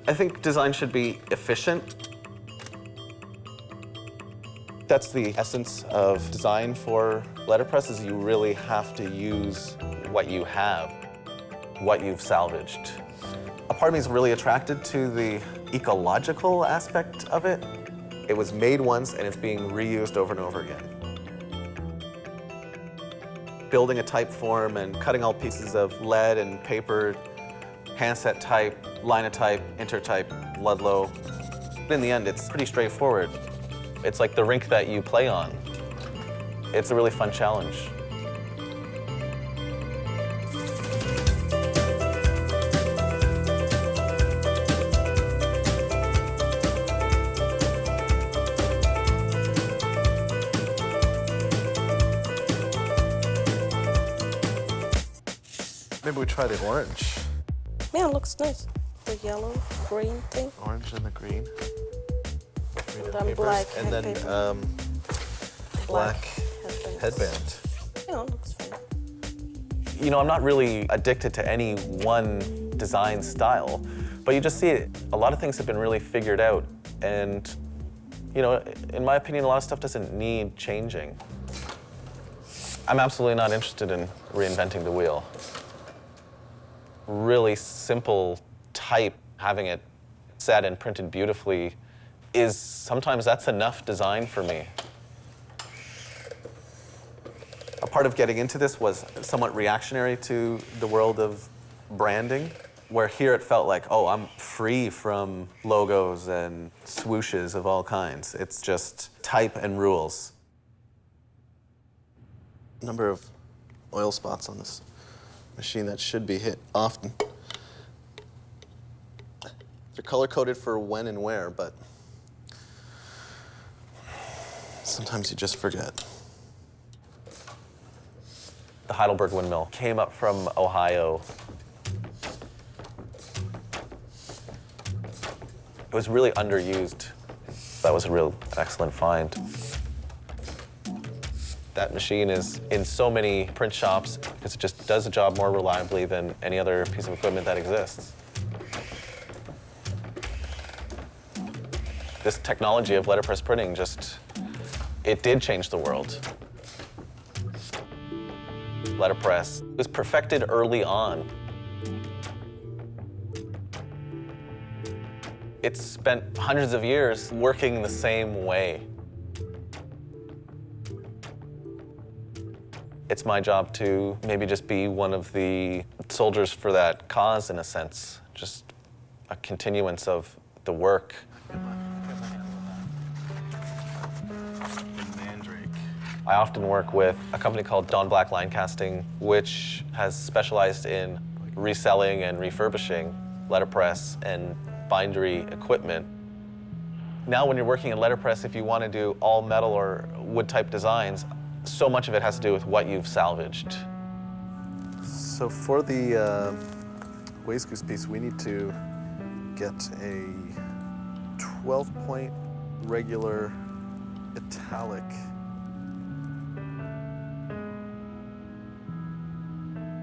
I think design should be efficient. That's the essence of design for letterpress, is you really have to use what you have, what you've salvaged. A part of me is really attracted to the ecological aspect of it. It was made once and it's being reused over and over again. Building a type form and cutting all pieces of lead and paper, handset type, linotype, intertype, Ludlow. In the end, it's pretty straightforward. It's like the rink that you play on. It's a really fun challenge. Maybe we try the orange. Yeah, it looks nice. The yellow, green thing. Orange and the green. Green And and then black and then headband. black headbands. headband. Yeah, it looks fine. You know, I'm not really addicted to any one design style, but you just see it. A lot of things have been really figured out, and, you know, in my opinion, a lot of stuff doesn't need changing. I'm absolutely not interested in reinventing the wheel. Really simple type, having it set and printed beautifully, is sometimes that's enough design for me. A part of getting into this was somewhat reactionary to the world of branding, where here it felt like, oh, I'm free from logos and swooshes of all kinds. It's just type and rules. Number of oil spots on this machine that should be hit often. They're color-coded for when and where, but sometimes you just forget. The Heidelberg windmill came up from Ohio. It was really underused. That was a real excellent find. That machine is in so many print shops because it just does the job more reliably than any other piece of equipment that exists. This technology of letterpress printing it did change the world. Letterpress was perfected early on. It's spent hundreds of years working the same way. It's my job to maybe just be one of the soldiers for that cause, in a sense, just a continuance of the work. I often work with a company called Dawn Black Line Casting, which has specialized in reselling and refurbishing letterpress and bindery equipment. Now when you're working in letterpress, if you want to do all metal or wood type designs, so much of it has to do with what you've salvaged. So for the waste goose piece, we need to get a 12-point regular italic.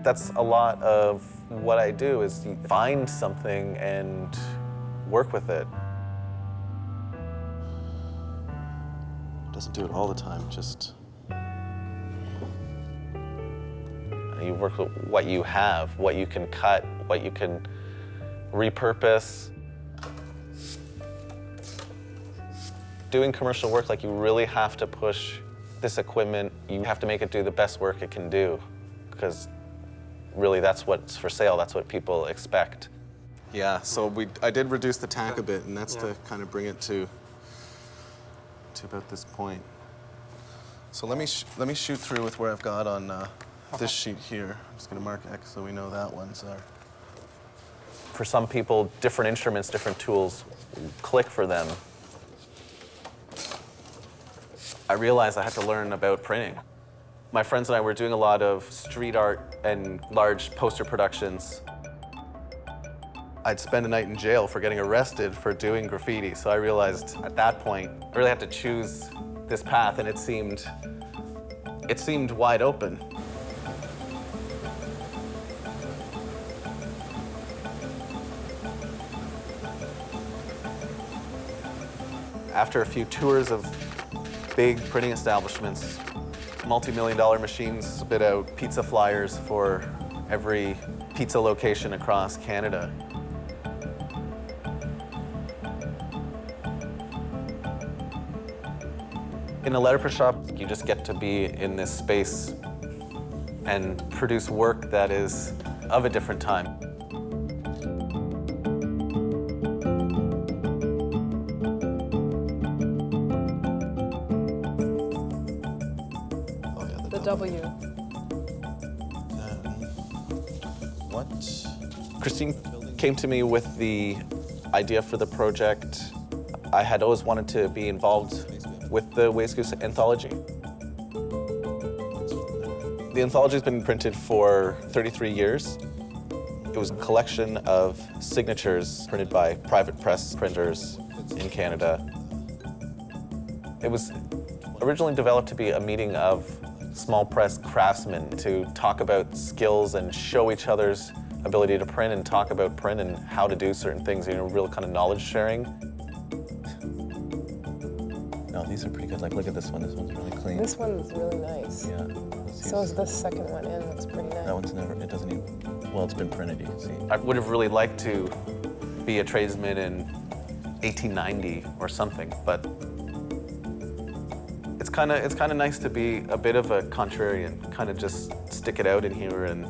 That's a lot of what I do, is find something and work with it. Doesn't do it all the time, just. You work with what you have, what you can cut, what you can repurpose. Doing commercial work, like, you really have to push this equipment. You have to make it do the best work it can do, because really that's what's for sale, that's what people expect. Yeah, so I did reduce the tack a bit, and that's to kind of bring it to about this point. So let me shoot through with where I've got on this sheet here. I'm just gonna mark X so we know that one's there. For some people, different instruments, different tools click for them. I realized I had to learn about printing. My friends and I were doing a lot of street art and large poster productions. I'd spend a night in jail for getting arrested for doing graffiti, so I realized at that point I really had to choose this path, and it seemed wide open. After a few tours of big printing establishments, multi-million-dollar machines spit out pizza flyers for every pizza location across Canada. In a letterpress shop, you just get to be in this space and produce work that is of a different time. Oh yeah, The W. What? Christine came to me with the idea for the project. I had always wanted to be involved with the Waste Goose anthology. The anthology has been printed for 33 years. It was a collection of signatures printed by private press printers in Canada. It was originally developed to be a meeting of small press craftsmen to talk about skills and show each other's ability to print and talk about print and how to do certain things, you know, real kind of knowledge sharing. No, these are pretty good. Like, look at this one. This one's really clean. This one's really nice. Yeah. So is this second one in. Looks pretty nice. That one's never, it doesn't even, well, it's been printed, you can see. I would have really liked to be a tradesman in 1890 or something, but it's kind of nice to be a bit of a contrarian, kind of just stick it out in here and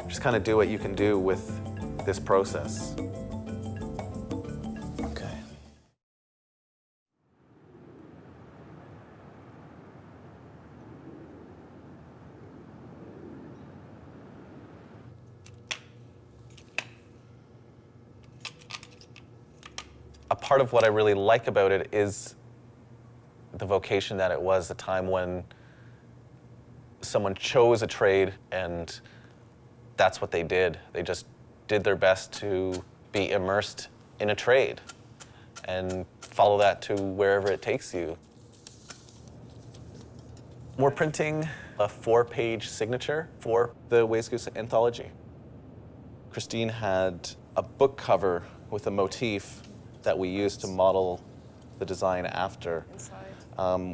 just kind of do what you can do with this process. Okay. A part of what I really like about it is the vocation that it was, the time when someone chose a trade and that's what they did. They just did their best to be immersed in a trade and follow that to wherever it takes you. We're printing a 4-page signature for the Waste Goose anthology. Christine had a book cover with a motif that we used to model the design after.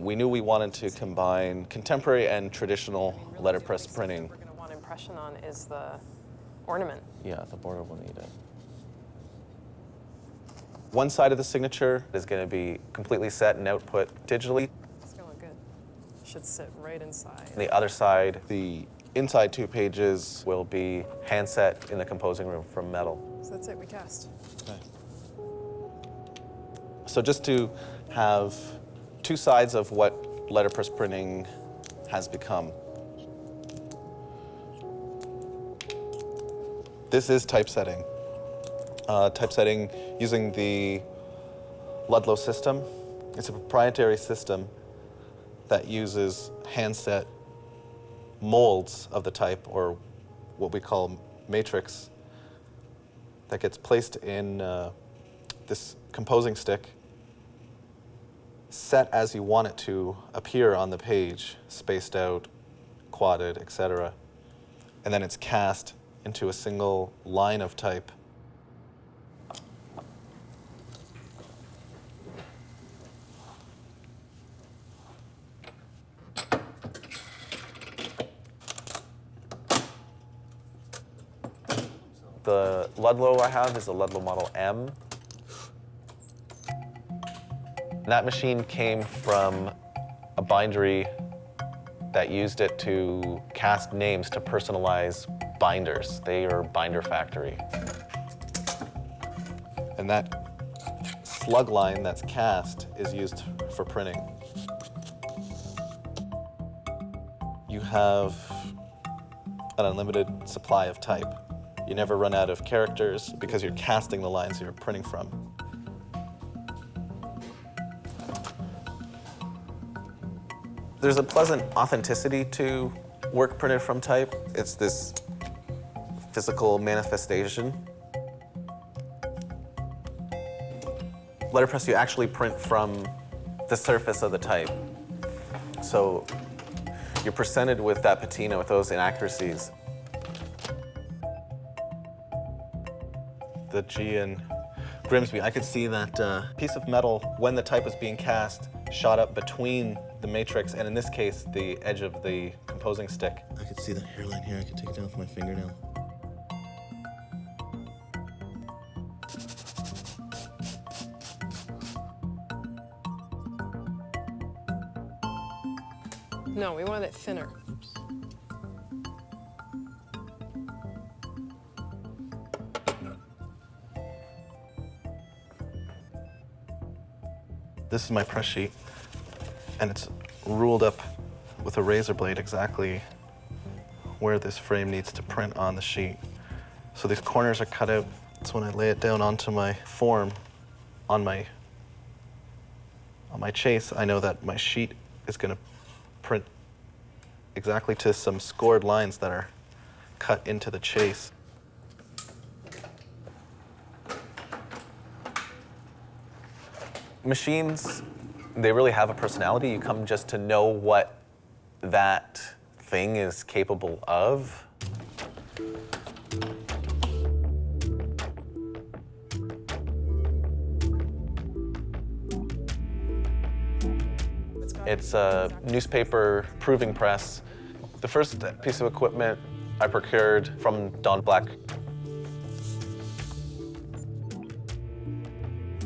We knew we wanted to combine contemporary and traditional letterpress printing. We're going to want impression on is the ornament. Yeah, the border will need it. One side of the signature is going to be completely set and output digitally. It's going to look good. Should sit right inside. And the other side, the inside 2 pages, will be hand set in the composing room from metal. So that's it, we cast. Okay. So just to have 2 sides of what letterpress printing has become. This is typesetting. Typesetting using the Ludlow system. It's a proprietary system that uses hand-set molds of the type, or what we call matrix, that gets placed in this composing stick, set as you want it to appear on the page, spaced out, quadded, etc. And then it's cast into a single line of type. The Ludlow I have is a Ludlow Model M. That machine came from a bindery that used it to cast names to personalize binders. They are binder factory. And that slug line that's cast is used for printing. You have an unlimited supply of type. You never run out of characters because you're casting the lines you're printing from. There's a pleasant authenticity to work printed from type. It's this physical manifestation. Letterpress, you actually print from the surface of the type. So you're presented with that patina, with those inaccuracies. The G in Grimsby, I could see that piece of metal, when the type was being cast, shot up between the matrix and, in this case, the edge of the composing stick. I could see that hairline here. I could take it down with my fingernail. No, we wanted it thinner. This is my press sheet, and it's ruled up with a razor blade exactly where this frame needs to print on the sheet. So these corners are cut out. So when I lay it down onto my form, on my chase, I know that my sheet is going to print exactly to some scored lines that are cut into the chase. Machines, they really have a personality. You come just to know what that thing is capable of. It's a newspaper proving press. The first piece of equipment I procured from Don Black.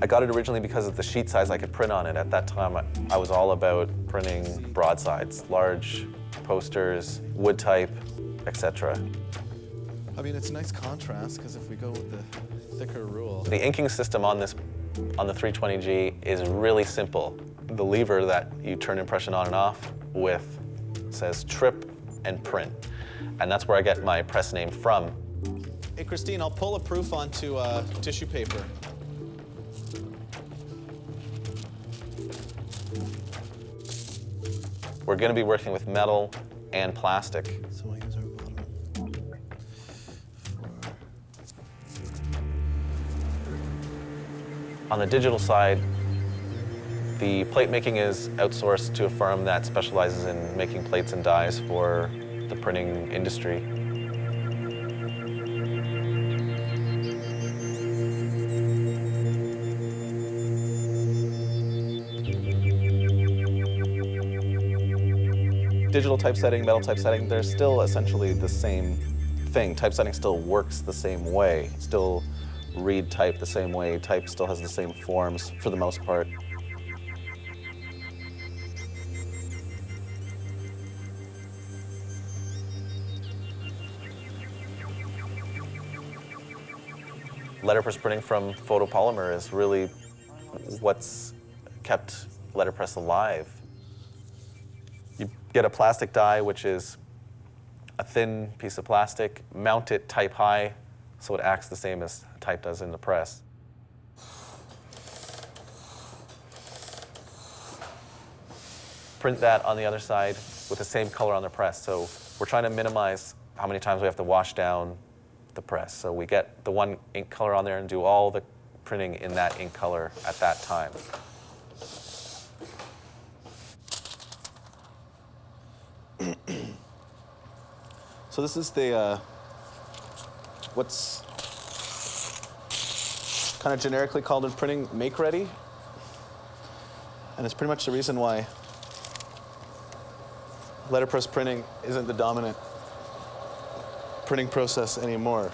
I got it originally because of the sheet size I could print on it. At that time, I was all about printing broadsides, large posters, wood type, etc. I mean, it's a nice contrast, because if we go with the thicker rule... The inking system on the 320G is really simple. The lever that you turn impression on and off with says trip and print. And that's where I get my press name from. Hey, Christine, I'll pull a proof onto tissue paper. We're going to be working with metal and plastic. So I use our bottom On the digital side, the plate making is outsourced to a firm that specializes in making plates and dies for the printing industry. Digital typesetting, metal typesetting, they're still essentially the same thing. Typesetting still works the same way. Still read type the same way. Type still has the same forms for the most part. Letterpress printing from photopolymer is really what's kept letterpress alive. You get a plastic die, which is a thin piece of plastic, mount it type high so it acts the same as type does in the press. Print that on the other side with the same color on the press. So we're trying to minimize how many times we have to wash down the press. So we get the one ink color on there and do all the printing in that ink color at that time. So this is the, what's kind of generically called in printing, make ready. And it's pretty much the reason why letterpress printing isn't the dominant printing process anymore.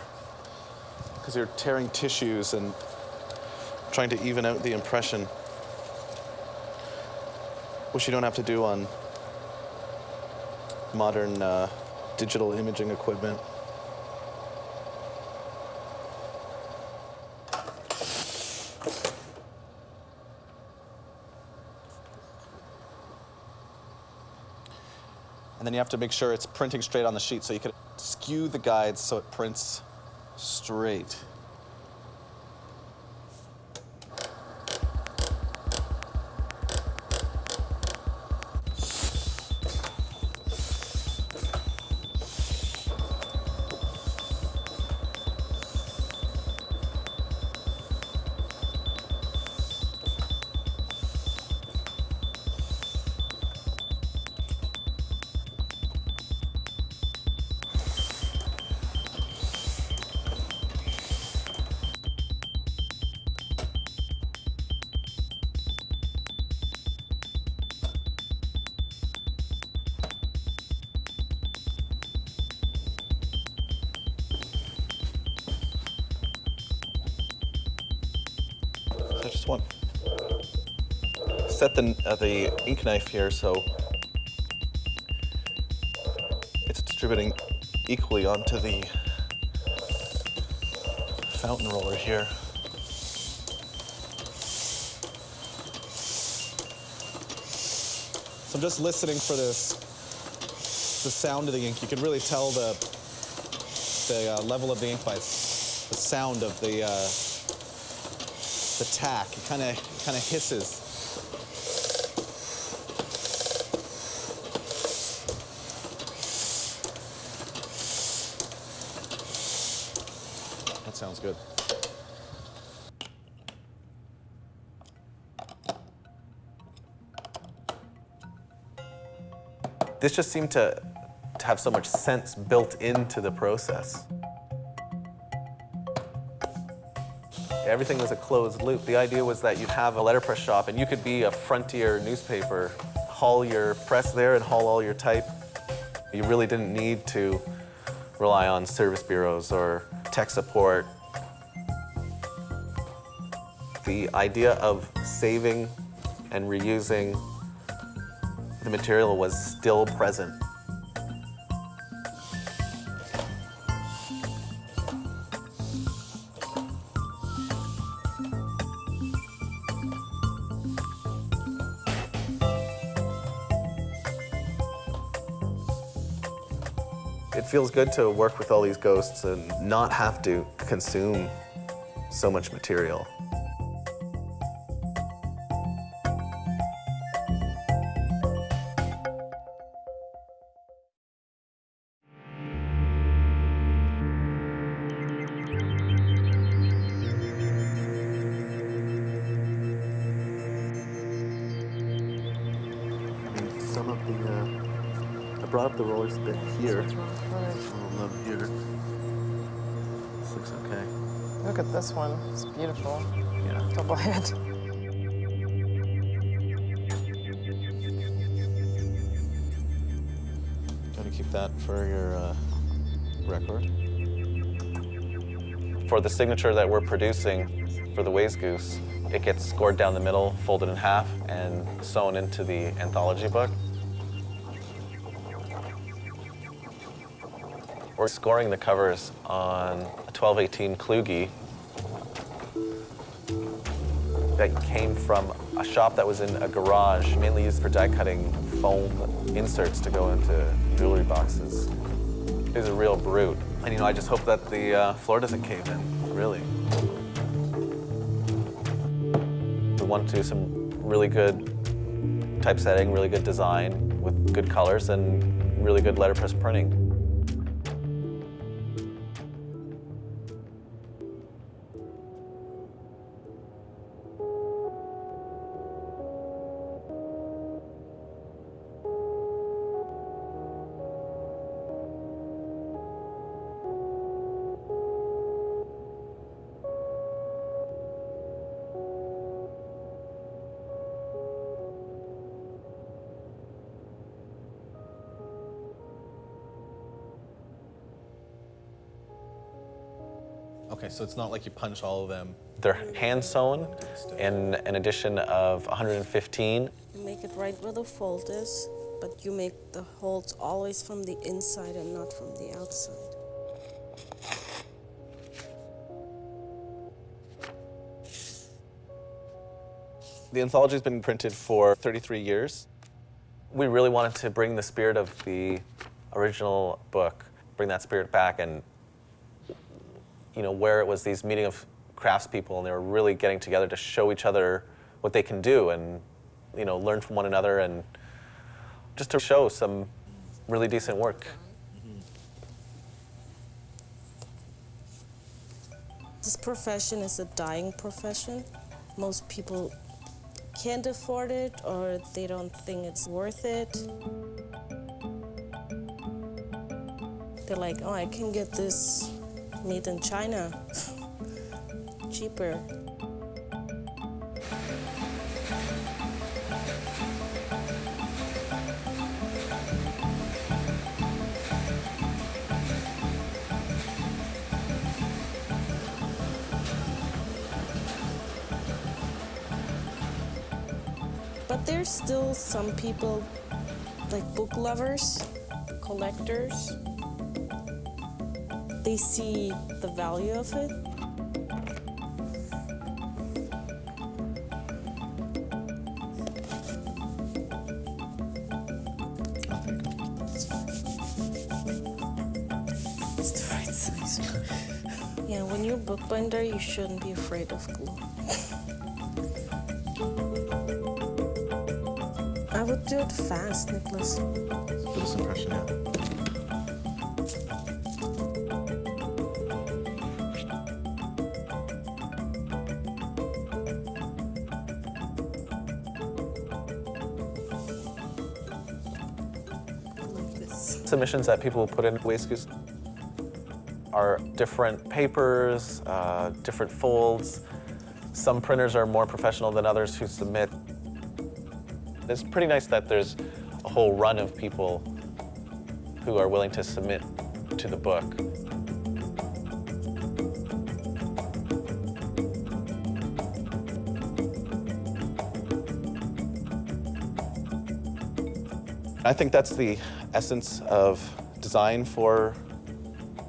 Because you're tearing tissues and trying to even out the impression, which you don't have to do on modern digital imaging equipment. And then you have to make sure it's printing straight on the sheet, so you can skew the guides so it prints straight. I just want to set the ink knife here so it's distributing equally onto the fountain roller here. So I'm just listening for the sound of the ink. You can really tell the level of the ink by the sound of the tack. It kind of hisses. That sounds good. This just seemed to have so much sense built into the process. Everything was a closed loop. The idea was that you'd have a letterpress shop and you could be a frontier newspaper, haul your press there and haul all your type. You really didn't need to rely on service bureaus or tech support. The idea of saving and reusing the material was still present. It feels good to work with all these ghosts and not have to consume so much material. Some of the, I brought up the rollers a bit here. Not here. This looks okay. Look at this one. It's beautiful. Yeah. Double head. Gotta keep that for your record. For the signature that we're producing for the Waze Goose, it gets scored down the middle, folded in half, and sewn into the anthology book. We're scoring the covers on a 1218 Kluge that came from a shop that was in a garage, mainly used for die cutting foam inserts to go into jewelry boxes. It was a real brute. And I just hope that the floor doesn't cave in, really. We want to do some really good typesetting, really good design with good colors and really good letterpress printing. Okay, so it's not like you punch all of them. They're hand sewn in an edition of 115. You make it right where the fold is, but you make the holes always from the inside and not from the outside. The anthology's been printed for 33 years. We really wanted to bring the spirit of the original book, bring that spirit back, and where it was these meeting of craftspeople and they were really getting together to show each other what they can do and learn from one another and just to show some really decent work. This profession is a dying profession. Most people can't afford it or they don't think it's worth it. They're like, oh, I can get this made in China, cheaper. But there's still some people, like book lovers, collectors. They see the value of it. It's the right size. Yeah, when you're a bookbinder, you shouldn't be afraid of glue. I would do it fast, Nicholas. First impression, yeah. Like this. Submissions that people put in Wastegoose are different papers, different folds. Some printers are more professional than others who submit. It's pretty nice that there's a whole run of people who are willing to submit to the book. I think that's the essence of design for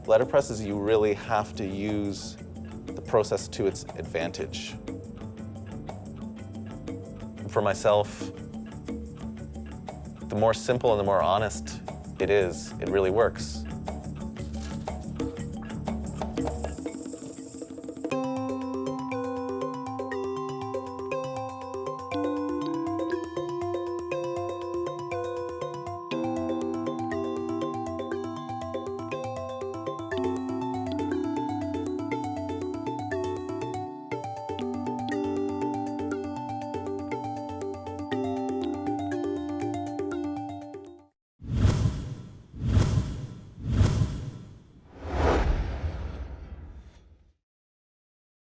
letterpress, is you really have to use the process to its advantage. For myself, the more simple and the more honest it is, it really works.